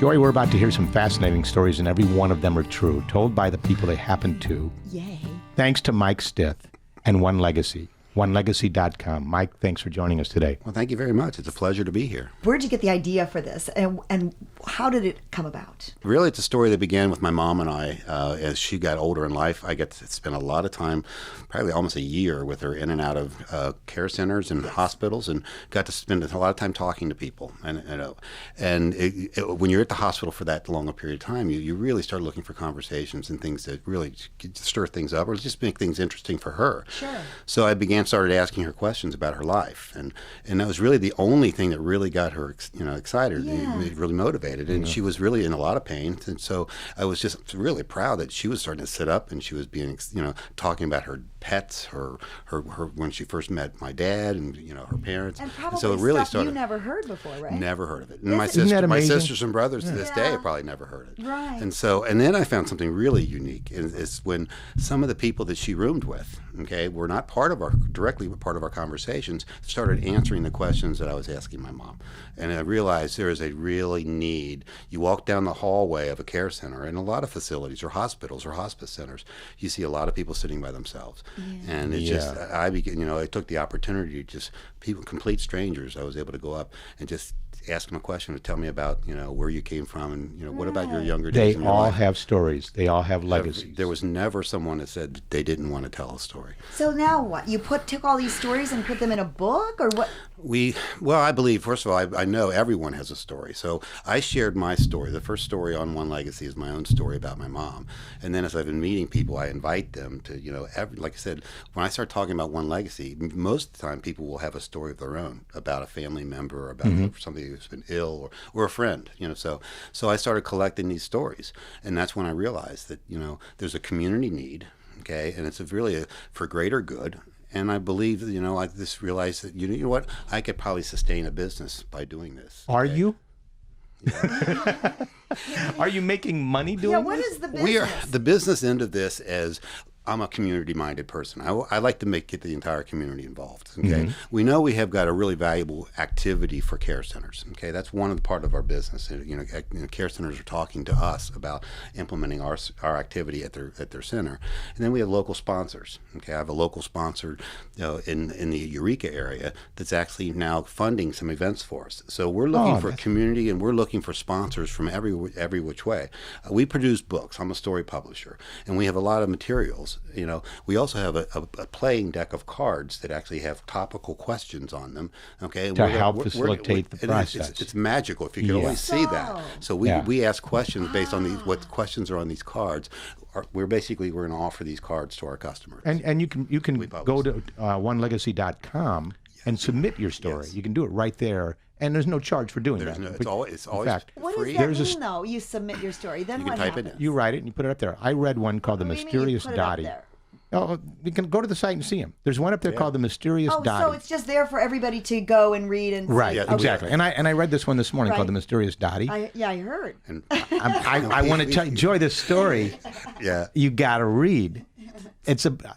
Joy, we're about to hear some fascinating stories, and every one of them are true, told by the people they happen to. Yay. Thanks to Mike Stith and One Legacy, onelegacy.com. Mike, thanks for joining us today. Well, thank you very much. It's a pleasure to be here. Where'd you get the idea for this, and how did it come about? Really, it's a story that began with my mom and I. As she got older in life, I got to spend a lot of time, probably almost a year, with her in and out of care centers and hospitals, and got to spend a lot of time talking to people. And when you're at the hospital for that long a period of time, you really start looking for conversations and things that really stir things up or just make things interesting for her. Sure. So I started asking her questions about her life, and that was really the only thing that really got her excited, and really motivated. And she was really in a lot of pain, and so I was just really proud that she was starting to sit up and she was being, talking about her pets, her when she first met my dad, and her parents. And probably so it really stuff started. You never heard before, right? Never heard of it. And Isn't that my amazing? sisters and brothers to this day have probably never heard it. Right. And then I found something really unique is when some of the people that she roomed with, were not directly part of our conversations, started answering the questions that I was asking my mom. And I realized there is a really need. You walk down the hallway of a care center, and a lot of facilities or hospitals or hospice centers, you see a lot of people sitting by themselves. Yeah. And it's just, I took the opportunity to just, people, complete strangers, I was able to go up and just ask them a question to tell me about, where you came from, and, what about your younger days They in your all life? have stories. They all have legacies. There was never someone that said they didn't want to tell a story. So now what? You took all these stories and put them in a book, or what? I believe, first of all, I know everyone has a story. So I shared my story. The first story on One Legacy is my own story about my mom. And then as I've been meeting people, I invite them to, like I said, when I start talking about One Legacy, most of the time people will have a story of their own about a family member, or about somebody who's been ill, or a friend, So I started collecting these stories. And that's when I realized that, there's a community need, and it's really for greater good. And I believe, I just realized that, you know what, I could probably sustain a business by doing this. Are you? Are you making money doing Yeah, what this? is the business? We are the business end of this as I'm a community-minded person. I like to get the entire community involved. We know we have got a really valuable activity for care centers. That's one of the part of our business. Care centers are talking to us about implementing our activity at their center, and then we have local sponsors. I have a local sponsor, in the Eureka area that's actually now funding some events for us. So we're looking for community, and we're looking for sponsors from every which way. We produce books. I'm a story publisher, and we have a lot of materials. We also have a playing deck of cards that actually have topical questions on them. To help facilitate the process. It's magical if you can only see that. So we ask questions based on what questions are on these cards. We're going to offer these cards to our customers. And you can go to onelegacy.com and submit your story. Yes. You can do it right there. And there's no charge for doing that. It's always What free. does that mean, though? You submit your story. Then You what can type it happens? in. You write it and you put it up there. I read one called The What do you mean you Mysterious put it up Dottie. there? Oh, you can go to the site and see them. There's one up there called The Mysterious Oh, Dottie. so it's just there for everybody to go and read and see. Right, Yeah, exactly. And I read this one this morning called Right. The Mysterious Dottie. I heard. And I want to tell you, Joy, this story, yeah. you got to read.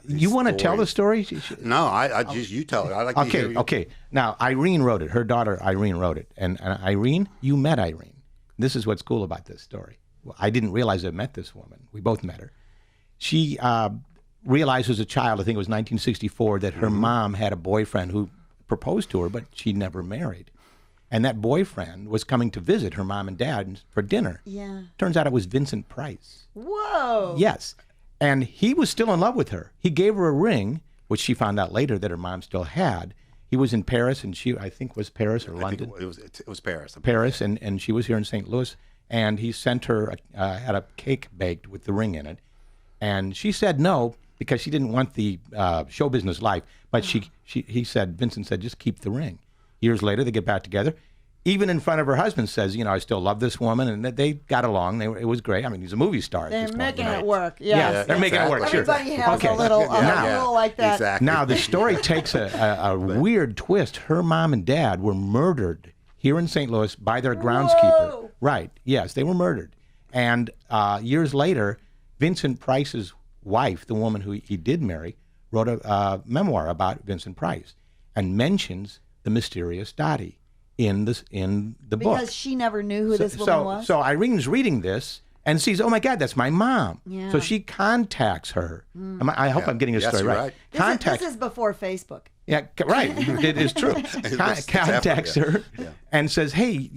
You want to tell the story? No, I just you tell it. I like to hear you. Okay. Now, Irene wrote it. Her daughter, Irene, wrote it. And Irene, you met Irene. This is what's cool about this story. Well, I didn't realize I met this woman. We both met her. She realized as a child, I think it was 1964, that her mom had a boyfriend who proposed to her, but she never married. And that boyfriend was coming to visit her mom and dad for dinner. Yeah. Turns out it was Vincent Price. Whoa. Yes. And he was still in love with her. He gave her a ring, which she found out later that her mom still had. He was in Paris, and she, I think, was Paris or London. It was Paris. Paris, and she was here in St. Louis. And he sent her, had a cake baked with the ring in it. And she said no, because she didn't want the show business life. But Vincent said, just keep the ring. Years later, they get back together. Even in front of her husband says, I still love this woman. And they got along. It was great. I mean, he's a movie star. They're making it work. Yeah, they're making it work. Sure. Everybody has Okay. a little rule like that. Exactly. Now, the story takes a weird twist. Her mom and dad were murdered here in St. Louis by their groundskeeper. Whoa. Right. Yes, they were murdered. And years later, Vincent Price's wife, the woman who he did marry, wrote a memoir about Vincent Price and mentions the mysterious Dottie. in the book. Because she never knew who this woman was? So Irene's reading this and sees, oh my God, that's my mom. Yeah. So she contacts her. I hope I'm getting this story you're right. right. This is before Facebook. Yeah, right. It is true. Contacts her and says, hey,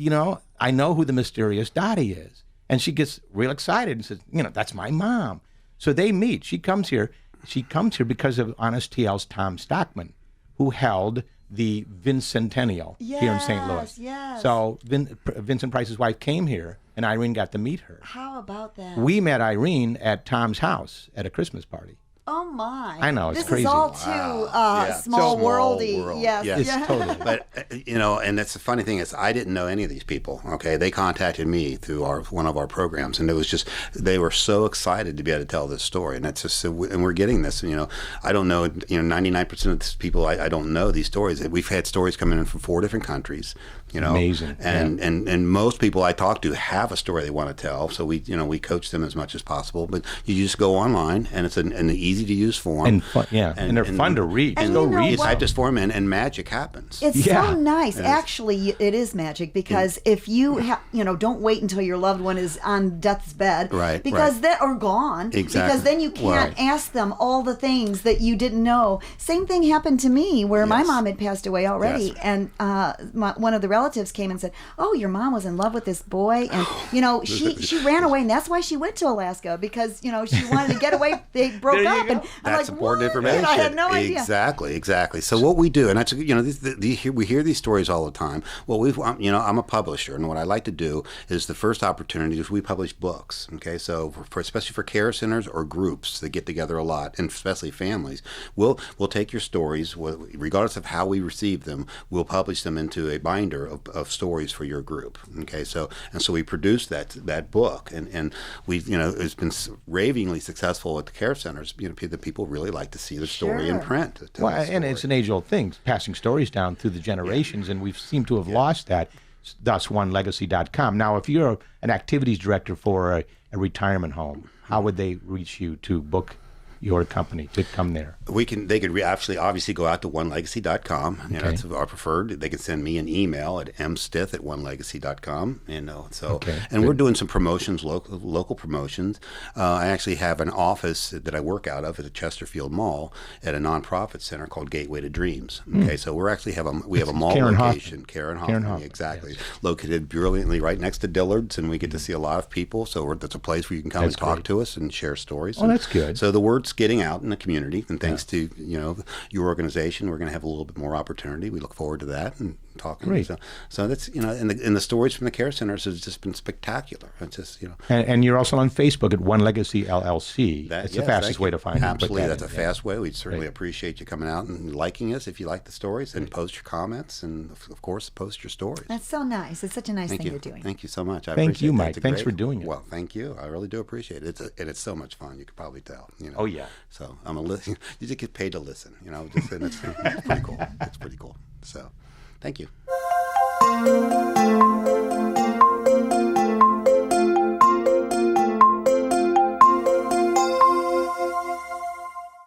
I know who the mysterious Dottie is. And she gets real excited and says, that's my mom. So they meet. She comes here. She comes here because of Honest TL's Tom Stockman, who held the Vincentennial here in St. Louis. Yes. So Vincent Price's wife came here, and Irene got to meet her. How about that? We met Irene at Tom's house at a Christmas party. Oh my! I know, it's this crazy. This is all too small worldy. World. Yes, It's totally. But and that's the funny thing is, I didn't know any of these people. Okay, they contacted me through one of our programs, and it was just they were so excited to be able to tell this story, and that's just and we're getting this. I don't know. 99% of these people, I don't know these stories. We've had stories coming in from 4 different countries. Amazing. And most people I talk to have a story they want to tell, so we coach them as much as possible. But you just go online, and it's an easy to use form, and fun, and they're fun to read. And go read. You type this form in, and magic happens. It's so nice. Actually, it is magic because if you don't wait until your loved one is on death's bed, right? Because they are gone. Exactly. Because then you can't ask them all the things that you didn't know. Same thing happened to me where my mom had passed away already, and one of the relatives came and said, "Oh, your mom was in love with this boy," and she ran away, and that's why she went to Alaska because she wanted to get away. They broke up, and I'm that's like, important what? information. I had no idea. Exactly. So what we do, and that's we hear these stories all the time. Well, I'm a publisher, and what I like to do is the first opportunity is we publish books. Okay, so especially for care centers or groups that get together a lot, and especially families, we'll take your stories, regardless of how we receive them. We'll publish them into a binder of stories for your group. Okay, so we produce that book, and we it's been ravingly successful at the care centers. The people really like to see the story in print. And it's an age-old thing, passing stories down through the generations, and we seem to have lost that. Thus, onelegacy.com. Now, if you're an activities director for a retirement home, how would they reach you to book your company to come there? They could obviously go out to onelegacy.com. That's our preferred. They can send me an email at mstith@onelegacy.com. And we're doing some promotions, local promotions. I actually have an office that I work out of at the Chesterfield Mall at a nonprofit center called Gateway to Dreams. Okay, so we actually have a mall location, Karen Hoffman, exactly, located brilliantly right next to Dillard's, and we get to see a lot of people. So that's a place where you can come and talk to us and share stories. Oh, that's good. So the word's getting out in the community, and thanks to your organization, we're going to have a little bit more opportunity. We look forward to that and talking. Great. So that's and the stories from the care centers has just been spectacular. It's just And you're also on Facebook at One Legacy LLC. That's the fastest way to find it. Absolutely, that's a fast way. We'd certainly appreciate you coming out and liking us if you like the stories, and post your comments, and of course post your stories. That's so nice. It's such a nice thing you're doing. Thank you so much. Thank you, Mike. Thanks for doing it. Well, thank you. I really do appreciate it. It's so much fun. You could probably tell. Oh yeah. So you just get paid to listen. It's pretty cool. It's pretty cool. So, thank you.